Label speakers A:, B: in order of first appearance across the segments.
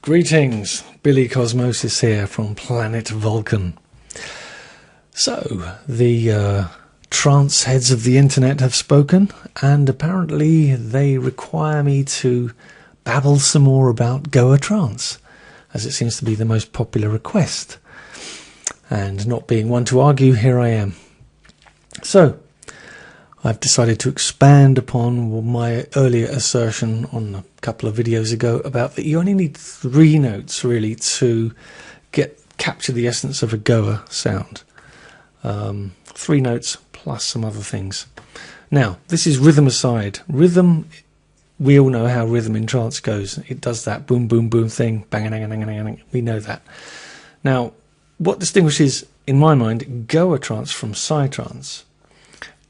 A: Greetings, Billy Cosmosis here from planet Vulcan. So, the trance heads of the internet have spoken, and apparently they require me to babble some more about Goa Trance, as it seems to be the most popular request. And not being one to argue, here I am. So, I've decided to expand upon my earlier assertion on a couple of videos ago about that you only need 3 notes really to capture the essence of a Goa sound. 3 notes plus some other things. Now, this is rhythm aside. Rhythm, we all know how rhythm in trance goes. It does that boom, boom, boom thing, bang, bang, bang, bang, bang. We know that. Now, what distinguishes, in my mind, Goa Trance from psytrance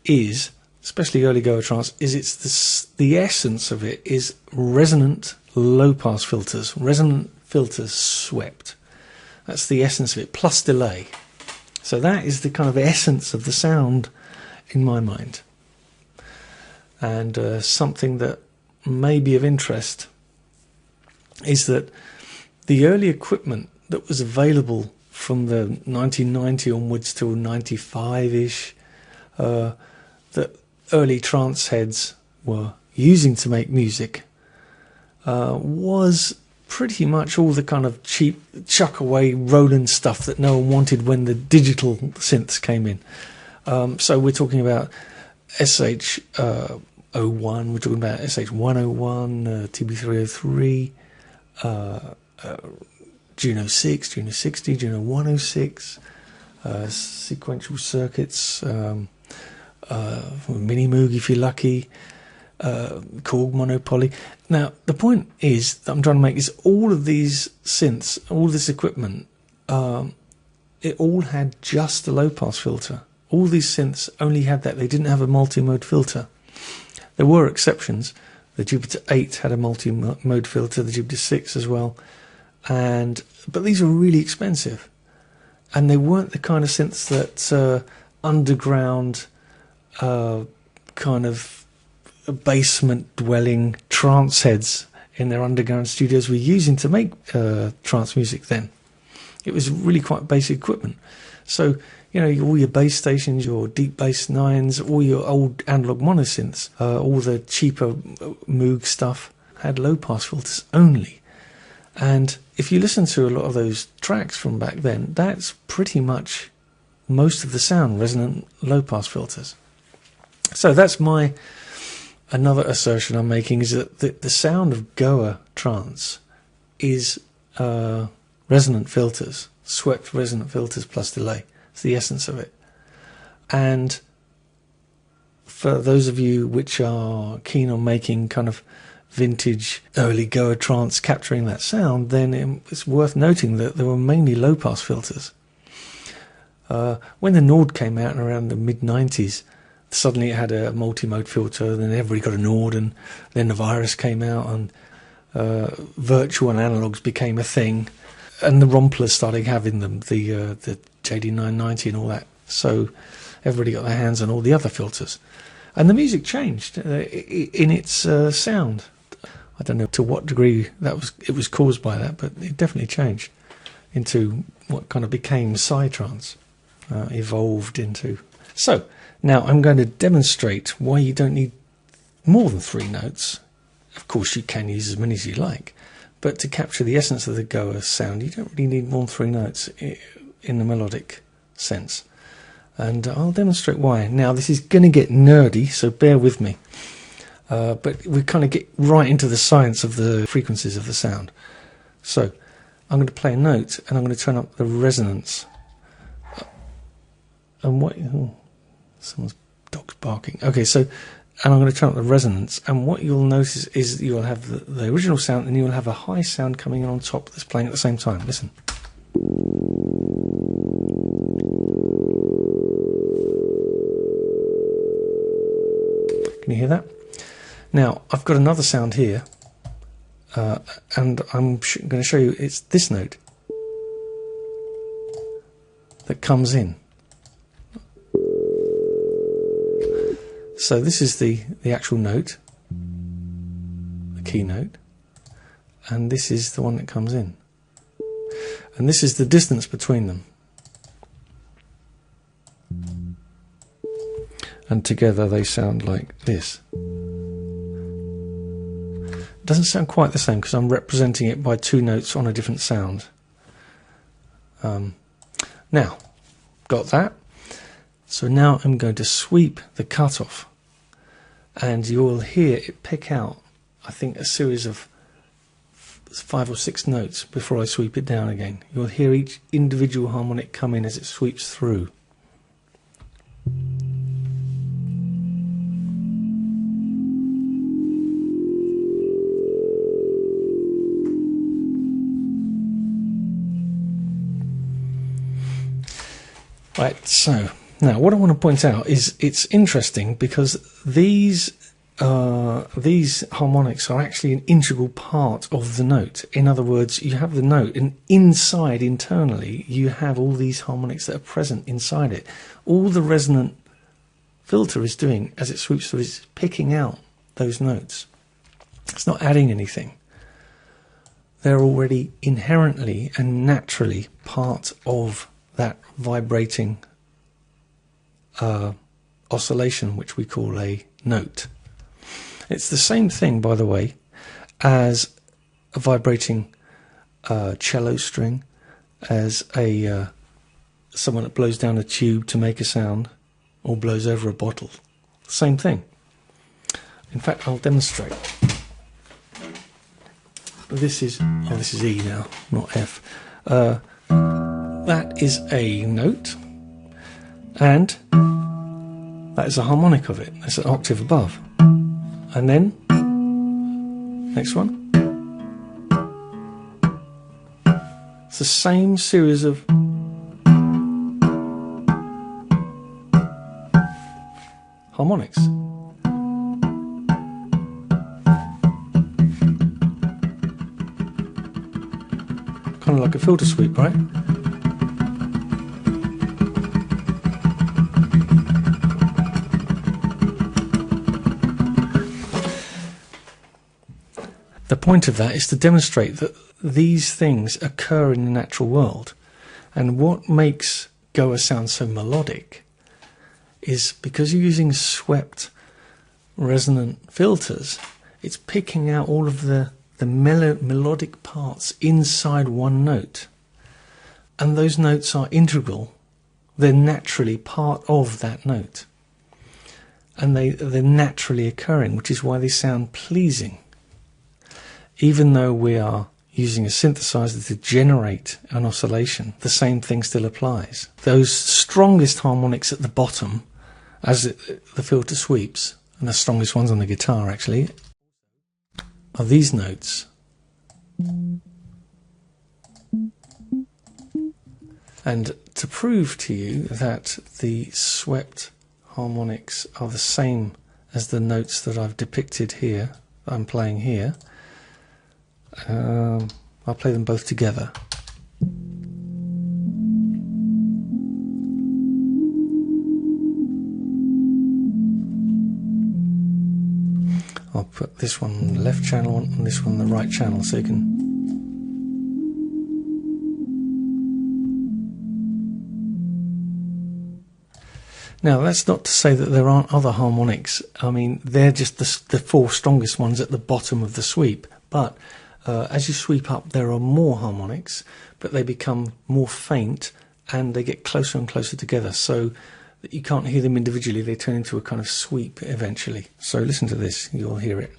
A: is, especially early Goa Trance, is the essence of it is resonant low-pass filters, resonant filters swept. That's the essence of it, plus delay. So that is the kind of essence of the sound in my mind. And something that may be of interest is that the early equipment that was available from the 1990 onwards till 95-ish, that early trance heads were using to make music, was pretty much all the kind of cheap chuck away Roland stuff that no one wanted when the digital synths came in. So we're talking about SH01, we're talking about SH101, TB303, Juno 6, Juno 60, Juno 106, sequential circuits, Mini Moog if you're lucky, Korg Monopoly. Now the point is that I'm trying to make is all of these synths, all this equipment, it all had just a low pass filter. All these synths only had that. They didn't have a multi-mode filter. There were exceptions. The Jupiter 8 had a multi-mode filter, the Jupiter 6 as well, but these were really expensive, and they weren't the kind of synths that underground kind of basement dwelling trance heads in their underground studios were using to make trance music then. It was really quite basic equipment. So, you know, all your bass stations, your deep bass 9s, all your old analog monosynths, all the cheaper Moog stuff had low pass filters only. And if you listen to a lot of those tracks from back then, that's pretty much most of the sound, resonant low pass filters. So that's another assertion I'm making, is that the sound of Goa Trance is resonant filters, swept resonant filters plus delay. It's the essence of it. And for those of you which are keen on making kind of vintage early Goa Trance capturing that sound, then it's worth noting that there were mainly low pass filters. When the Nord came out in around the mid-90s, suddenly it had a multi-mode filter, then everybody got a Nord, and then the Virus came out, and virtual and analogs became a thing, and the Romplers started having them, the JD990 and all that. So everybody got their hands on all the other filters, and the music changed in its sound. I don't know to what degree it was caused by that, but it definitely changed into what kind of became psytrance, evolved into. So now I'm going to demonstrate why you don't need more than 3 notes. Of course you can use as many as you like, but to capture the essence of the Goa sound you don't really need more than 3 notes in the melodic sense. And I'll demonstrate why. Now this is going to get nerdy, so bear with me. But we kind of get right into the science of the frequencies of the sound. So I'm going to play a note and I'm going to turn up the resonance. And what... Oh, someone's dog's barking. Okay, so... And I'm going to turn up the resonance, and what you'll notice is you'll have the original sound, and you'll have a high sound coming in on top that's playing at the same time. Listen. Can you hear that? Now, I've got another sound here, and I'm going to show you, it's this note that comes in. So this is the actual note, the key note, and this is the one that comes in. And this is the distance between them. And together they sound like this. It doesn't sound quite the same because I'm representing it by two notes on a different sound. Now, got that. So now I'm going to sweep the cutoff, and you will hear it pick out, I think, a series of 5 or 6 notes before I sweep it down again. You'll hear each individual harmonic come in as it sweeps through. Right, so now what I want to point out is it's interesting because these harmonics are actually an integral part of the note. In other words, you have the note, and inside, internally, you have all these harmonics that are present inside it. All the resonant filter is doing as it swoops through is picking out those notes. It's not adding anything. They're already inherently and naturally part of that vibrating oscillation, which we call a note. It's the same thing, by the way, as a vibrating cello string, as a someone that blows down a tube to make a sound, or blows over a bottle. Same thing. In fact, I'll demonstrate. This is E now, not F. That is a note, and that is a harmonic of it. That's an octave above. And then, next one. It's the same series of harmonics. Kind of like a filter sweep, right? The point of that is to demonstrate that these things occur in the natural world. And what makes Goa sound so melodic is because you're using swept resonant filters, it's picking out all of the melodic parts inside one note. And those notes are integral. They're naturally part of that note. And they're naturally occurring, which is why they sound pleasing. Even though we are using a synthesizer to generate an oscillation, the same thing still applies. Those strongest harmonics at the bottom, as the filter sweeps, and the strongest ones on the guitar actually, are these notes. And to prove to you that the swept harmonics are the same as the notes that I've depicted here, that I'm playing here, I'll play them both together. I'll put this one on the left channel and this one on the right channel so you can... Now, that's not to say that there aren't other harmonics. I mean, they're just the 4 strongest ones at the bottom of the sweep. But as you sweep up, there are more harmonics, but they become more faint and they get closer and closer together, so that you can't hear them individually. They turn into a kind of sweep eventually. So listen to this, you'll hear it.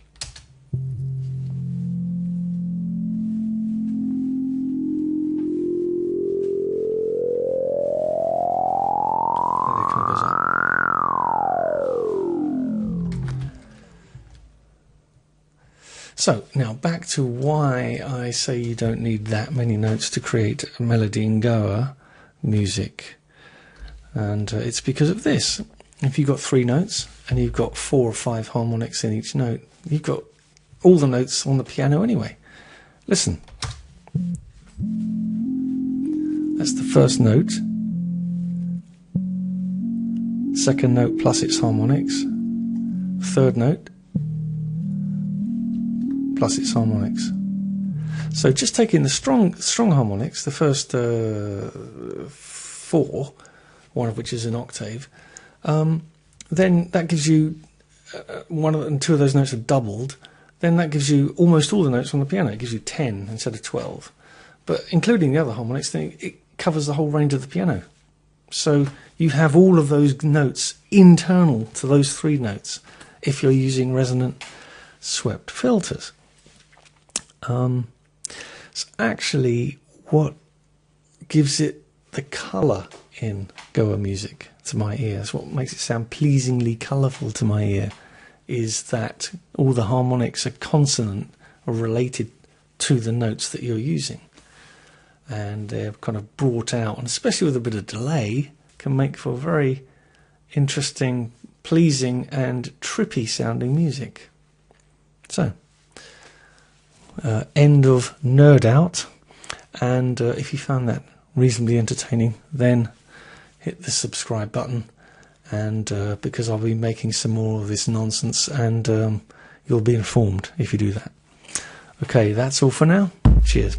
A: So, now back to why I say you don't need that many notes to create a melody in Goa music. And it's because of this. If you've got 3 notes and you've got 4 or 5 harmonics in each note, you've got all the notes on the piano anyway. Listen. That's the first note. Second note plus its harmonics. Third note plus its harmonics. So just taking the strong harmonics, the first 4, one of which is an octave, then that gives you and 2 of those notes are doubled. Then that gives you almost all the notes on the piano. It gives you 10 instead of 12. But including the other harmonics, then it covers the whole range of the piano. So you have all of those notes internal to those 3 notes if you're using resonant swept filters. It's actually what gives it the colour in Goa music to my ears. What makes it sound pleasingly colourful to my ear is that all the harmonics are consonant or related to the notes that you're using, and they're kind of brought out, and especially with a bit of delay can make for very interesting, pleasing and trippy sounding music. So end of Nerd Out, and if you found that reasonably entertaining, then hit the subscribe button, and because I'll be making some more of this nonsense, and you'll be informed if you do that. Okay, that's all for now. Cheers.